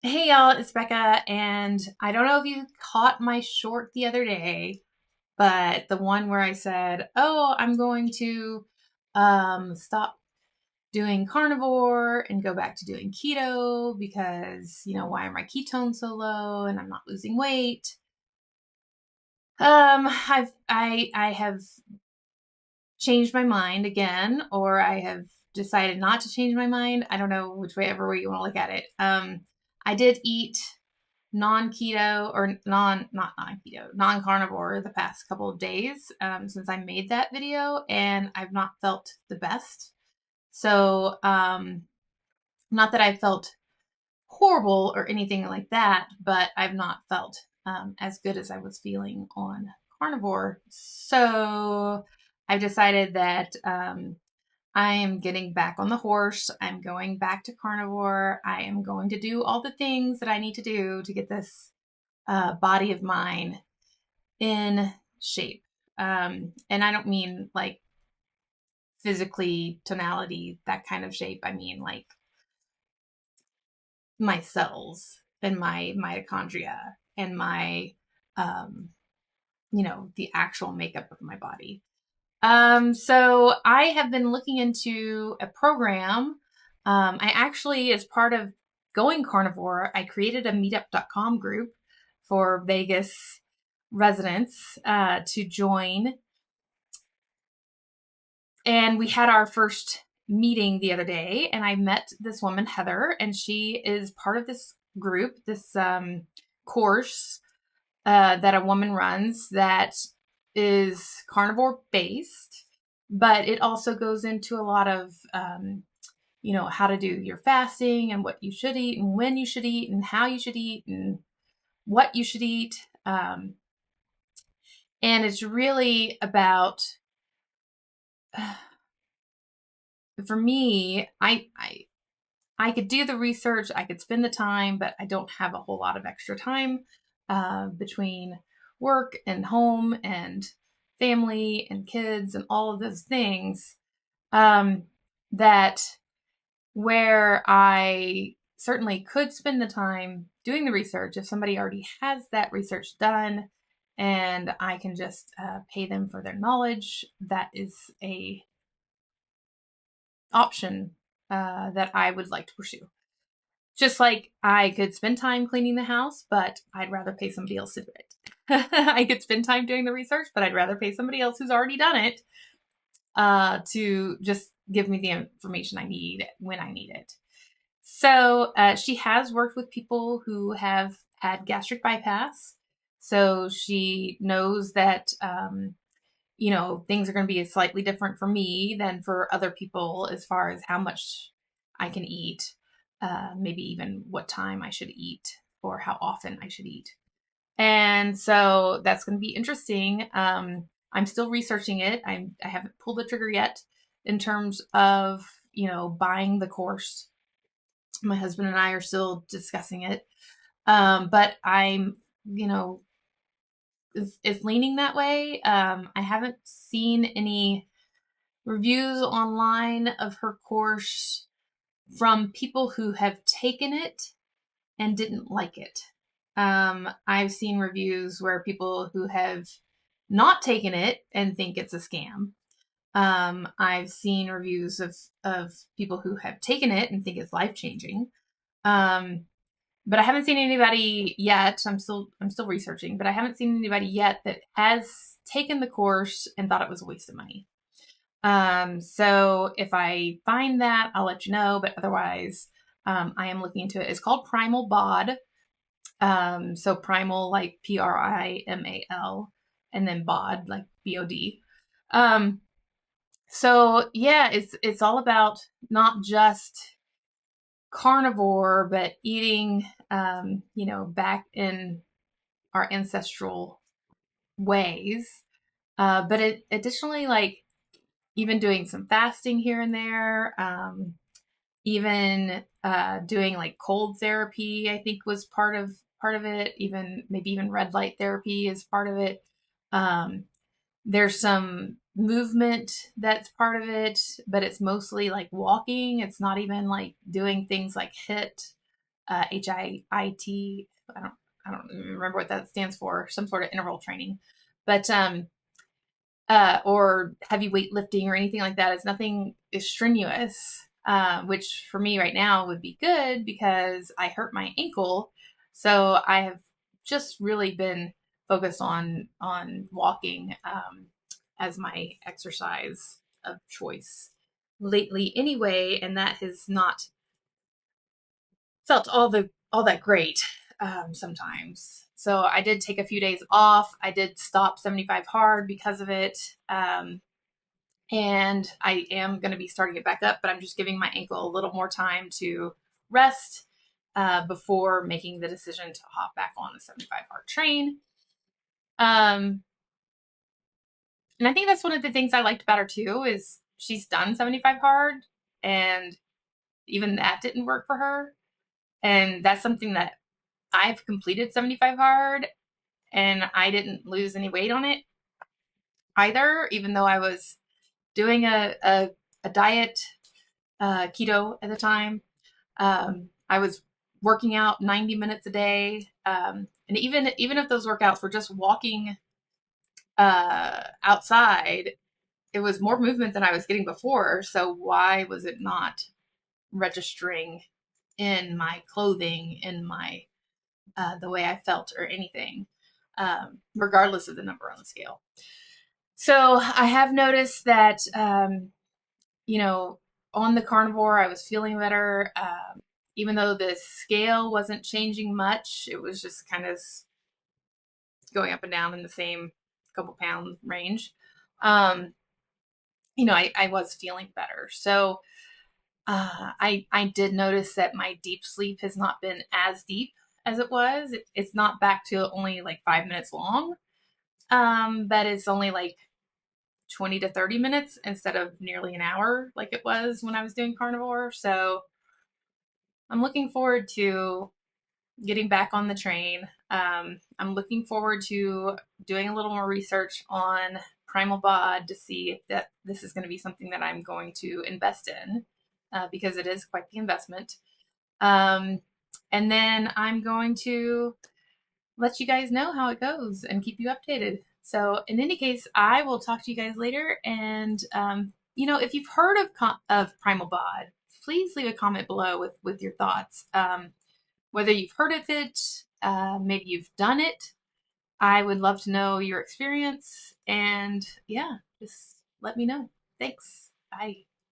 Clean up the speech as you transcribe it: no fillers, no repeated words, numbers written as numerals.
Hey y'all, it's Becca, and I don't know if you caught my short the other day, but the one where I said, "Oh, I'm going to stop doing carnivore and go back to doing keto because, why are my ketones so low and I'm not losing weight?" I have changed my mind again, or I have decided not to change my mind. I don't know whichever way you want to look at it. I did eat non-keto or not non-keto, non-carnivore the past couple of days since I made that video, and I've not felt the best. So, not that I felt horrible or anything like that, but I've not felt as good as I was feeling on carnivore. So, I've decided that I am getting back on the horse. I'm going back to carnivore. I am going to do all the things that I need to do to get this body of mine in shape. And I don't mean like physically, tonality, that kind of shape. I mean like my cells and my mitochondria and my, um, the actual makeup of my body. So I have been looking into a program. I actually, as part of going carnivore, I created a meetup.com group for Vegas residents to join. And we had our first meeting the other day, and I met this woman, Heather, and she is part of this group, this course that a woman runs that is carnivore based, but it also goes into a lot of, how to do your fasting and what you should eat and when you should eat and how you should eat and what you should eat. And it's really about, for me, I could do the research, I could spend the time, but I don't have a whole lot of extra time between work and home and family and kids and all of those things, um, that where I certainly could spend the time doing the research if somebody already has that research done and I can just pay them for their knowledge. That is a option that I would like to pursue. Just like I could spend time cleaning the house, but I'd rather pay somebody else to do it. I could spend time doing the research, but I'd rather pay somebody else who's already done it to just give me the information I need when I need it. So she has worked with people who have had gastric bypass. So she knows that, things are going to be slightly different for me than for other people as far as how much I can eat, maybe even what time I should eat or how often I should eat. And so that's going to be interesting. I'm still researching it. I haven't pulled the trigger yet in terms of, buying the course. My husband and I are still discussing it. But I'm, you know, is leaning that way. I haven't seen any reviews online of her course from people who have taken it and didn't like it. I've seen reviews where people who have not taken it and think it's a scam. I've seen reviews of people who have taken it and think it's life changing. Um, but I haven't seen anybody yet. I'm still researching, but I haven't seen anybody yet that has taken the course and thought it was a waste of money. So if I find that, I'll let you know. But otherwise, I am looking into it. It's called Primal Bod. So primal like Primal, and then bod like BOD. Um, so yeah, it's all about not just carnivore, but eating, back in our ancestral ways. But it additionally, like, even doing some fasting here and there, even doing like cold therapy, I think was part of it. Even maybe even red light therapy is part of it. Um, there's some movement that's part of it, but it's mostly like walking. It's not even like doing things like HIIT HIIT. I don't remember what that stands for. Some sort of interval training, but or heavy weightlifting or anything like that. It's nothing is strenuous, which for me right now would be good because I hurt my ankle. So I have just really been focused on walking as my exercise of choice lately anyway, and that has not felt all that great sometimes. So I did take a few days off. I did stop 75 hard because of it. And I am going to be starting it back up, but I'm just giving my ankle a little more time to rest before making the decision to hop back on the 75 hard train. And I think that's one of the things I liked about her too is she's done 75 hard, and even that didn't work for her. And that's something that I've completed 75 hard, and I didn't lose any weight on it either, even though I was doing a diet, keto at the time. I was working out 90 minutes a day. And even if those workouts were just walking outside, it was more movement than I was getting before. So why was it not registering in my clothing, in my the way I felt or anything, regardless of the number on the scale? So I have noticed that, you know, on the carnivore, I was feeling better. Even though the scale wasn't changing much, it was just kind of going up and down in the same couple pound range. Um, I was feeling better. So I did notice that my deep sleep has not been as deep as it was. It's not back to only like 5 minutes long, but it's only like 20 to 30 minutes instead of nearly an hour like it was when I was doing carnivore. So I'm looking forward to getting back on the train. I'm looking forward to doing a little more research on Primal Bod to see if that this is going to be something that I'm going to invest in because it is quite the investment. Um, and then I'm going to let you guys know how it goes and keep you updated. So, in any case, I will talk to you guys later. And if you've heard of Primal Bod, please leave a comment below with your thoughts. Whether you've heard of it, maybe you've done it. I would love to know your experience. And yeah, just let me know. Thanks. Bye.